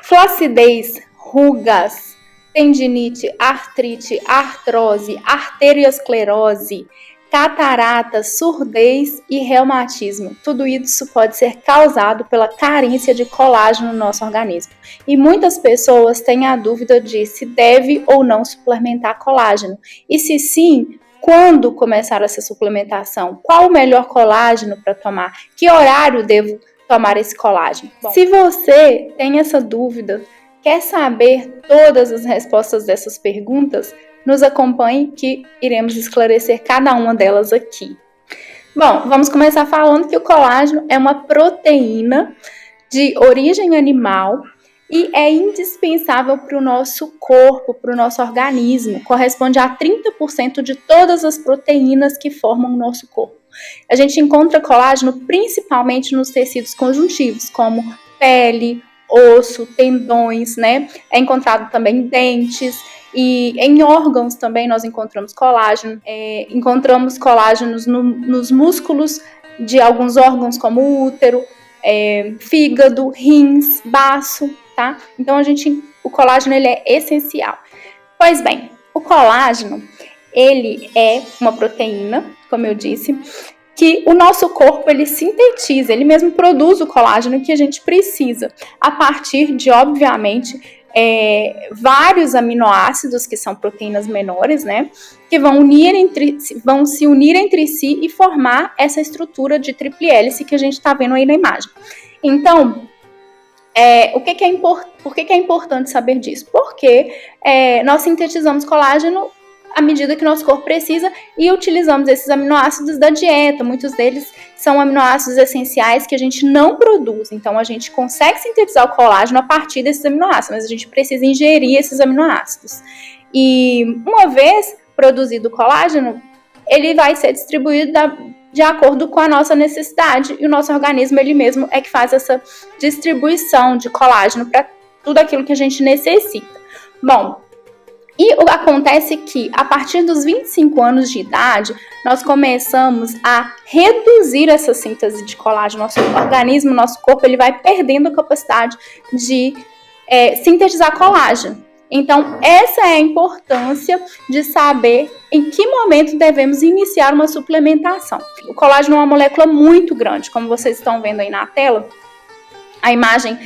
flacidez, rugas, tendinite, artrite, artrose, arteriosclerose, catarata, surdez e reumatismo. Tudo isso pode ser causado pela carência de colágeno no nosso organismo. E muitas pessoas têm a dúvida de se deve ou não suplementar colágeno. E se sim, quando começar essa suplementação? Qual o melhor colágeno para tomar? Que horário devo tomar esse colágeno? Bom, se você tem essa dúvida, quer saber todas as respostas dessas perguntas, nos acompanhe que iremos esclarecer cada uma delas aqui. Bom, vamos começar falando que o colágeno é uma proteína de origem animal e é indispensável para o nosso corpo, para o nosso organismo. Corresponde a 30% de todas as proteínas que formam o nosso corpo. A gente encontra colágeno principalmente nos tecidos conjuntivos, como pele, osso, tendões, né? É encontrado também em dentes e em órgãos também nós encontramos colágeno. Encontramos colágenos nos músculos de alguns órgãos como o útero, fígado, rins, baço, tá? Então o colágeno ele é essencial. Pois bem, o colágeno ele é uma proteína, como eu disse, que o nosso corpo ele sintetiza, ele mesmo produz o colágeno que a gente precisa, a partir de, obviamente, vários aminoácidos, que são proteínas menores, né, que vão se unir entre si e formar essa estrutura de tríplice hélice que a gente está vendo aí na imagem. Então, por que é importante saber disso? Porque nós sintetizamos colágeno à medida que o nosso corpo precisa e utilizamos esses aminoácidos da dieta. Muitos deles são aminoácidos essenciais que a gente não produz. Então, a gente consegue sintetizar o colágeno a partir desses aminoácidos, mas a gente precisa ingerir esses aminoácidos. E uma vez produzido o colágeno, ele vai ser distribuído de acordo com a nossa necessidade e o nosso organismo, ele mesmo é que faz essa distribuição de colágeno para tudo aquilo que a gente necessita. Bom, e acontece que, a partir dos 25 anos de idade, nós começamos a reduzir essa síntese de colágeno. Nosso organismo, nosso corpo, ele vai perdendo a capacidade de sintetizar colágeno. Então, essa é a importância de saber em que momento devemos iniciar uma suplementação. O colágeno é uma molécula muito grande, como vocês estão vendo aí na tela. A imagem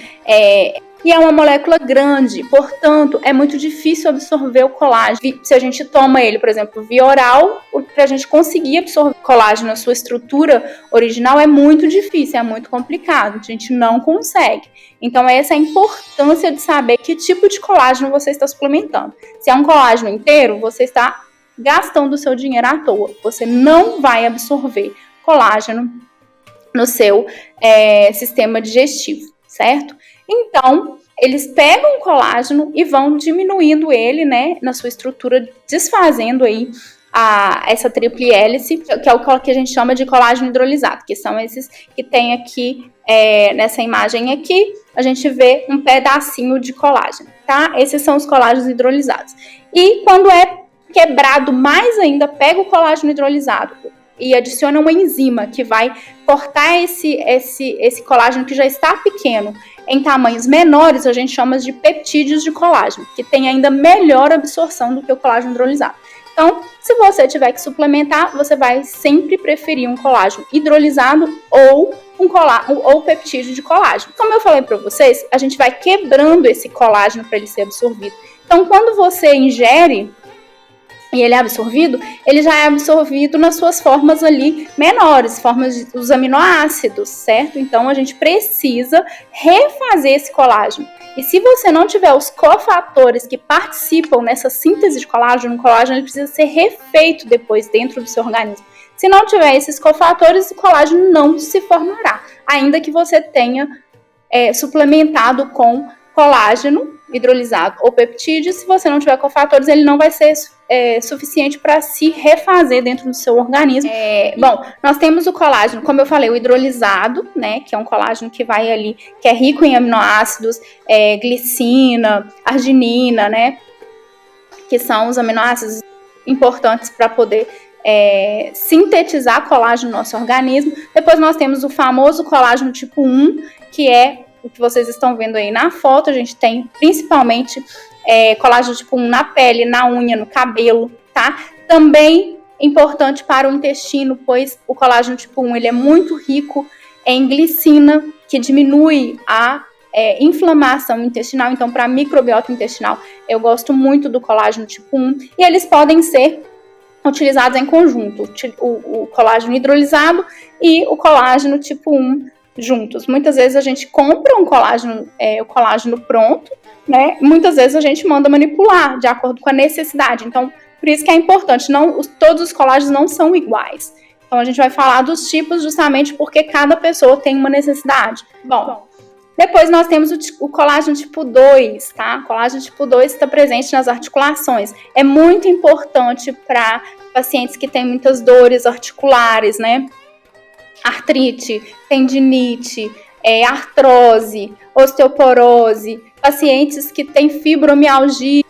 e é uma molécula grande, portanto, é muito difícil absorver o colágeno. Se a gente toma ele, por exemplo, via oral, para a gente conseguir absorver o colágeno na sua estrutura original é muito difícil, é muito complicado, a gente não consegue. Então, essa é a importância de saber que tipo de colágeno você está suplementando. Se é um colágeno inteiro, você está gastando o seu dinheiro à toa. Você não vai absorver colágeno no seu sistema digestivo, certo? Então, eles pegam o colágeno e vão diminuindo ele, né, na sua estrutura, desfazendo aí essa tríplice hélice, que é o que a gente chama de colágeno hidrolisado, que são esses que tem aqui, nessa imagem aqui, a gente vê um pedacinho de colágeno, tá? Esses são os colágenos hidrolisados. E quando é quebrado mais ainda, pega o colágeno hidrolisado e adiciona uma enzima que vai cortar esse colágeno que já está pequeno em tamanhos menores, a gente chama de peptídeos de colágeno, que tem ainda melhor absorção do que o colágeno hidrolisado. Então, se você tiver que suplementar, você vai sempre preferir um colágeno hidrolisado ou peptídeo de colágeno. Como eu falei para vocês, a gente vai quebrando esse colágeno para ele ser absorvido. Então, quando você ingere e ele é absorvido, ele já é absorvido nas suas formas ali menores, formas dos aminoácidos, certo? Então, a gente precisa refazer esse colágeno. E se você não tiver os cofatores que participam nessa síntese de colágeno, o colágeno ele precisa ser refeito depois dentro do seu organismo. Se não tiver esses cofatores, o colágeno não se formará, ainda que você tenha suplementado com colágeno hidrolisado ou peptídeo. Se você não tiver cofatores, ele não vai ser suficiente para se refazer dentro do seu organismo. Bom, nós temos o colágeno, como eu falei, o hidrolisado, né, que é um colágeno que vai ali, que é rico em aminoácidos, glicina, arginina, né, que são os aminoácidos importantes para poder sintetizar colágeno no nosso organismo. Depois nós temos o famoso colágeno tipo 1, que é o que vocês estão vendo aí na foto. A gente tem principalmente colágeno tipo 1 na pele, na unha, no cabelo, tá? Também importante para o intestino, pois o colágeno tipo 1 ele é muito rico em glicina, que diminui a inflamação intestinal. Então, para a microbiota intestinal, eu gosto muito do colágeno tipo 1. E eles podem ser utilizados em conjunto, o colágeno hidrolisado e o colágeno tipo 1 juntos. Muitas vezes a gente compra o colágeno pronto, né? Muitas vezes a gente manda manipular de acordo com a necessidade. Então, por isso que é importante, todos os colágenos não são iguais. Então, a gente vai falar dos tipos justamente porque cada pessoa tem uma necessidade. Bom, depois nós temos o colágeno tipo 2, tá? O colágeno tipo 2 está presente nas articulações. É muito importante para pacientes que têm muitas dores articulares, né? Artrite, tendinite, artrose, osteoporose, pacientes que têm fibromialgia,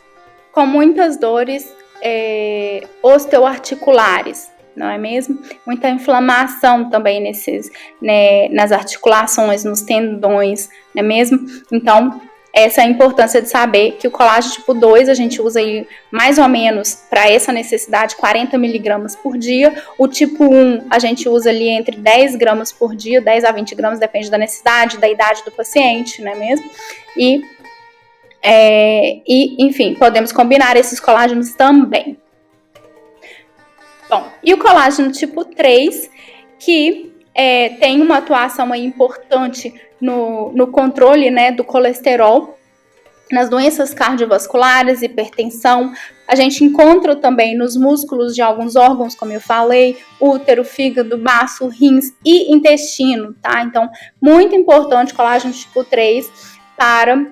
com muitas dores osteoarticulares, não é mesmo? Muita inflamação também nas articulações, nos tendões, não é mesmo? Então, essa é a importância de saber que o colágeno tipo 2 a gente usa aí mais ou menos para essa necessidade 40 miligramas por dia. O tipo 1 a gente usa ali entre 10 gramas por dia, 10 a 20 gramas, depende da necessidade, da idade do paciente, não é mesmo? E enfim, podemos combinar esses colágenos também. Bom, e o colágeno tipo 3, que tem uma atuação aí importante no controle, né, do colesterol, nas doenças cardiovasculares, hipertensão. A gente encontra também nos músculos de alguns órgãos, como eu falei, útero, fígado, baço, rins e intestino, tá? Então, muito importante o colágeno tipo 3 para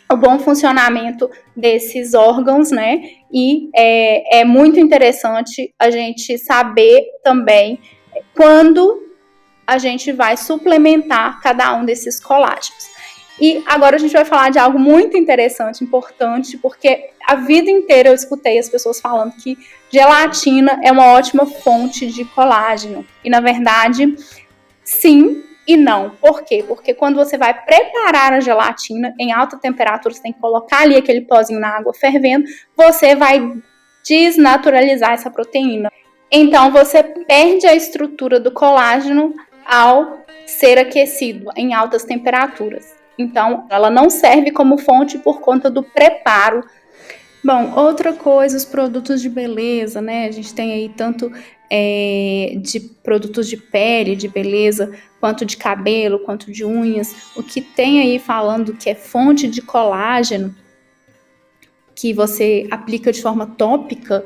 o bom funcionamento desses órgãos, né? E é muito interessante a gente saber também quando a gente vai suplementar cada um desses colágenos. E agora a gente vai falar de algo muito interessante, importante, porque a vida inteira eu escutei as pessoas falando que gelatina é uma ótima fonte de colágeno. E na verdade, sim e não. Por quê? Porque quando você vai preparar a gelatina em alta temperatura, você tem que colocar ali aquele pozinho na água fervendo, você vai desnaturalizar essa proteína. Então, você perde a estrutura do colágeno ao ser aquecido em altas temperaturas. Então, ela não serve como fonte por conta do preparo. Bom, outra coisa, os produtos de beleza, né? A gente tem aí tanto de produtos de pele, de beleza, quanto de cabelo, quanto de unhas. O que tem aí falando que é fonte de colágeno, que você aplica de forma tópica,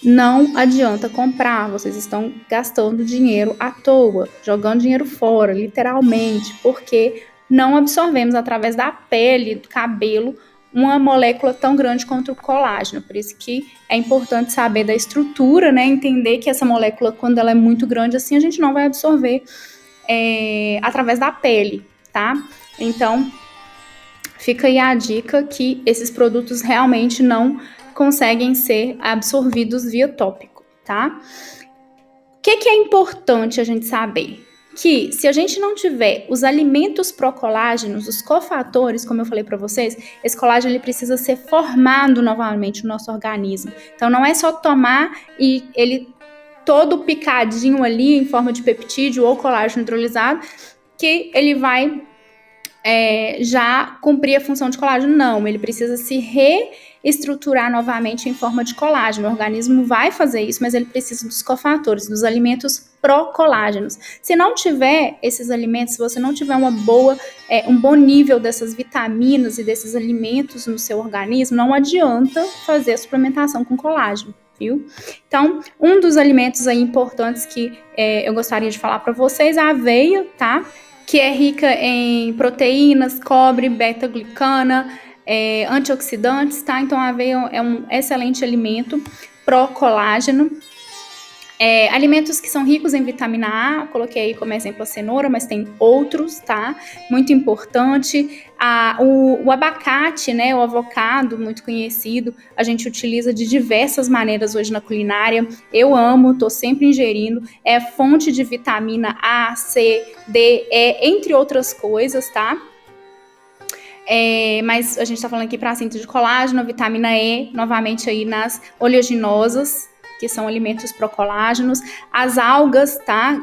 não adianta comprar, vocês estão gastando dinheiro à toa, jogando dinheiro fora, literalmente, porque não absorvemos através da pele, do cabelo, uma molécula tão grande quanto o colágeno. Por isso que é importante saber da estrutura, né? Entender que essa molécula, quando ela é muito grande assim, a gente não vai absorver através da pele, tá? Então, fica aí a dica que esses produtos realmente não conseguem ser absorvidos via tópico, tá? O que é importante a gente saber? Que se a gente não tiver os alimentos procolágenos, os cofatores, como eu falei para vocês, esse colágeno ele precisa ser formado novamente no nosso organismo. Então não é só tomar e ele todo picadinho ali em forma de peptídeo ou colágeno hidrolisado que ele vai já cumprir a função de colágeno. Não, ele precisa se reestruturar novamente em forma de colágeno. O organismo vai fazer isso, mas ele precisa dos cofatores, dos alimentos procolágenos. Se não tiver esses alimentos, se você não tiver um bom nível dessas vitaminas e desses alimentos no seu organismo, não adianta fazer a suplementação com colágeno, viu? Então, um dos alimentos aí importantes que eu gostaria de falar para vocês é a aveia, tá? Que é rica em proteínas, cobre, beta-glicana, antioxidantes, tá? Então a aveia é um excelente alimento pró-colágeno. Alimentos que são ricos em vitamina A, coloquei aí como exemplo a cenoura, mas tem outros, tá? Muito importante. O abacate, né? O avocado, muito conhecido, a gente utiliza de diversas maneiras hoje na culinária. Eu amo, tô sempre ingerindo. É fonte de vitamina A, C, D, E, entre outras coisas, tá? Mas a gente tá falando aqui para síntese de colágeno, vitamina E, novamente aí nas oleaginosas, que são alimentos procolágenos. As algas, tá?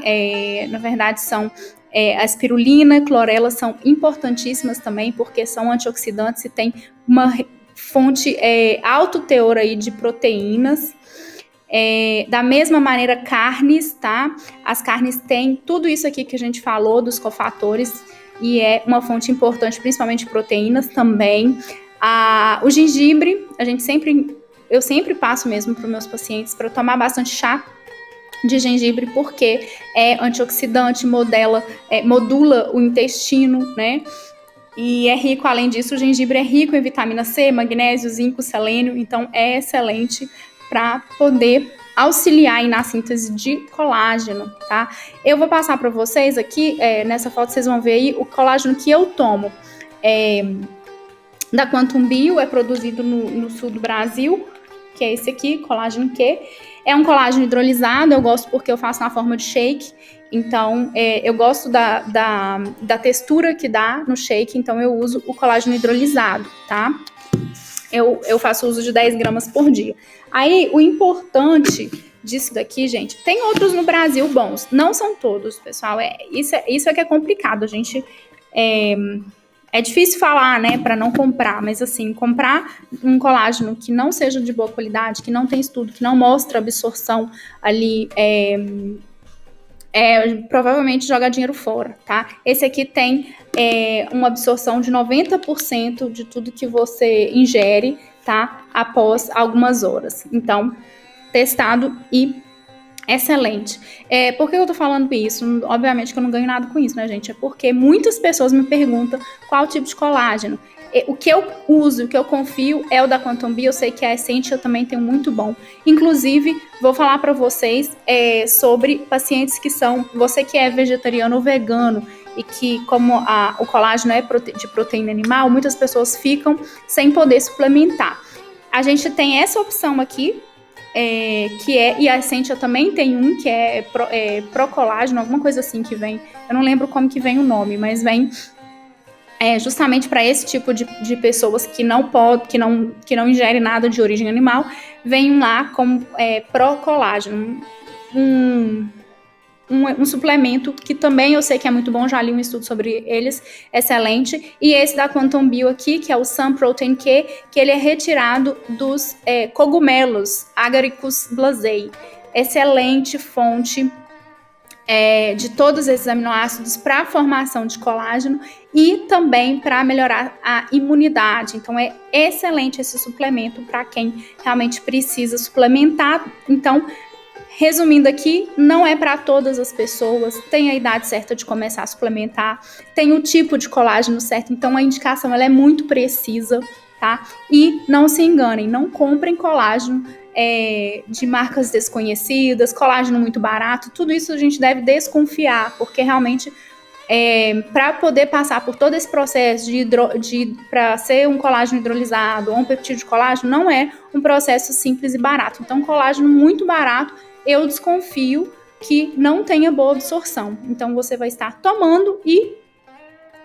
Na verdade, são a espirulina, clorela são importantíssimas também, porque são antioxidantes e tem uma fonte alto teor aí de proteínas. Da mesma maneira, carnes, tá? As carnes têm tudo isso aqui que a gente falou dos cofatores e é uma fonte importante, principalmente de proteínas também. O gengibre, eu sempre passo mesmo para os meus pacientes para tomar bastante chá de gengibre, porque é antioxidante, modula o intestino, né? E é rico, além disso, o gengibre é rico em vitamina C, magnésio, zinco, selênio, então é excelente para poder auxiliar aí na síntese de colágeno, tá? Eu vou passar para vocês aqui, nessa foto vocês vão ver aí o colágeno que eu tomo. Da Quantum Bio, é produzido no sul do Brasil, que é esse aqui, colágeno Q. É um colágeno hidrolisado, eu gosto porque eu faço na forma de shake, então eu gosto da textura que dá no shake, então eu uso o colágeno hidrolisado, tá? Eu faço uso de 10 gramas por dia. Aí, o importante disso daqui, gente, tem outros no Brasil bons, não são todos, pessoal, isso é que é complicado, a gente... É difícil falar, né, para não comprar, mas assim, comprar um colágeno que não seja de boa qualidade, que não tem estudo, que não mostra absorção ali, provavelmente joga dinheiro fora, tá? Esse aqui tem uma absorção de 90% de tudo que você ingere, tá? Após algumas horas. Então, testado e excelente. Por que eu tô falando isso? Obviamente que eu não ganho nada com isso, né, gente? É porque muitas pessoas me perguntam qual tipo de colágeno. O que eu uso, o que eu confio é o da Quantum Bio. Eu sei que a Essentia também tem um muito bom. Inclusive, vou falar para vocês sobre pacientes que são... Você que é vegetariano ou vegano e que, como o colágeno é de proteína animal, muitas pessoas ficam sem poder suplementar. A gente tem essa opção aqui, e a Essentia também tem um que é procolágeno, alguma coisa assim que vem, eu não lembro como que vem o nome, mas vem justamente para esse tipo de pessoas que não ingerem nada de origem animal, vem lá como procolágeno, um suplemento que também eu sei que é muito bom, já li um estudo sobre eles, excelente. E esse da Quantum Bio aqui, que é o Sun Protein Q, que ele é retirado dos cogumelos Agaricus blazei. Excelente fonte de todos esses aminoácidos para a formação de colágeno e também para melhorar a imunidade. Então é excelente esse suplemento para quem realmente precisa suplementar. Então, resumindo aqui, não é para todas as pessoas, tem a idade certa de começar a suplementar, tem o tipo de colágeno certo, então a indicação ela é muito precisa, tá? E não se enganem, não comprem colágeno de marcas desconhecidas, colágeno muito barato, tudo isso a gente deve desconfiar, porque realmente para poder passar por todo esse processo para ser um colágeno hidrolisado ou um peptídeo de colágeno, não é um processo simples e barato. Então, colágeno muito barato, eu desconfio que não tenha boa absorção. Então, você vai estar tomando e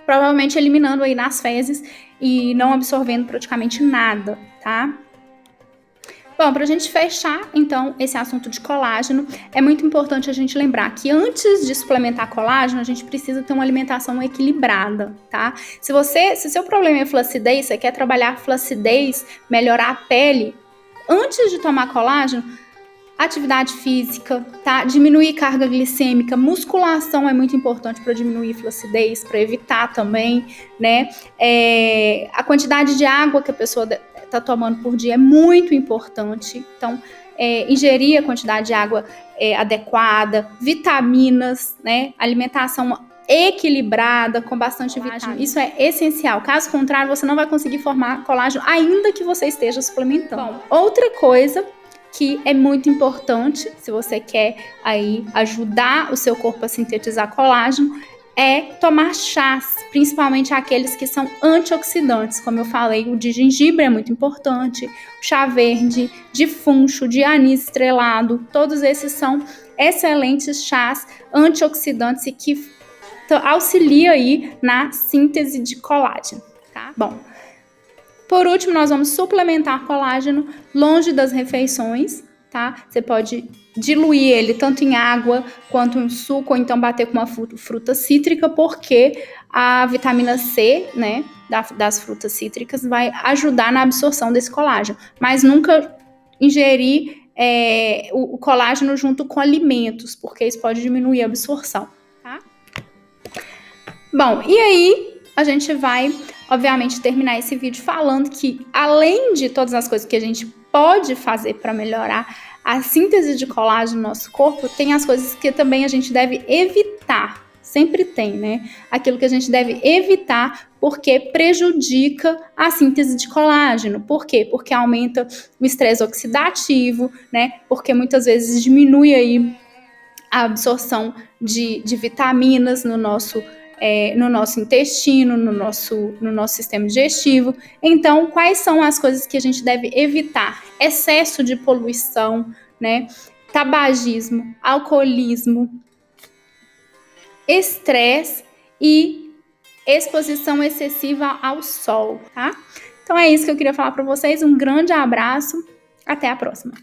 provavelmente eliminando aí nas fezes e não absorvendo praticamente nada, tá? Bom, para a gente fechar, então, esse assunto de colágeno, é muito importante a gente lembrar que antes de suplementar colágeno, a gente precisa ter uma alimentação equilibrada, tá? Se seu problema é flacidez, você quer trabalhar flacidez, melhorar a pele, antes de tomar colágeno, atividade física, tá? Diminuir carga glicêmica, musculação é muito importante para diminuir flacidez, para evitar também, né? A quantidade de água que a pessoa está tomando por dia é muito importante. Então, ingerir a quantidade de água adequada, vitaminas, né? Alimentação equilibrada, com bastante vitamina. Isso é essencial. Caso contrário, você não vai conseguir formar colágeno, ainda que você esteja suplementando. Bom, outra coisa que é muito importante, se você quer aí ajudar o seu corpo a sintetizar colágeno, é tomar chás, principalmente aqueles que são antioxidantes. Como eu falei, o de gengibre é muito importante, o chá verde, de funcho, de anis estrelado, todos esses são excelentes chás antioxidantes e que auxilia aí na síntese de colágeno, tá? Bom, por último, nós vamos suplementar colágeno longe das refeições, tá? Você pode diluir ele tanto em água quanto em suco, ou então bater com uma fruta cítrica, porque a vitamina C, né, das frutas cítricas vai ajudar na absorção desse colágeno, mas nunca ingerir o colágeno junto com alimentos, porque isso pode diminuir a absorção, tá? Bom, e aí a gente vai, obviamente, terminar esse vídeo falando que, além de todas as coisas que a gente pode fazer para melhorar a síntese de colágeno no nosso corpo, tem as coisas que também a gente deve evitar. Sempre tem, né? Aquilo que a gente deve evitar porque prejudica a síntese de colágeno. Por quê? Porque aumenta o estresse oxidativo, né? Porque muitas vezes diminui aí a absorção de vitaminas no nosso intestino, no nosso sistema digestivo. Então, quais são as coisas que a gente deve evitar? Excesso de poluição, né? Tabagismo, alcoolismo, estresse e exposição excessiva ao sol, tá? Então é isso que eu queria falar para vocês. Um grande abraço, até a próxima.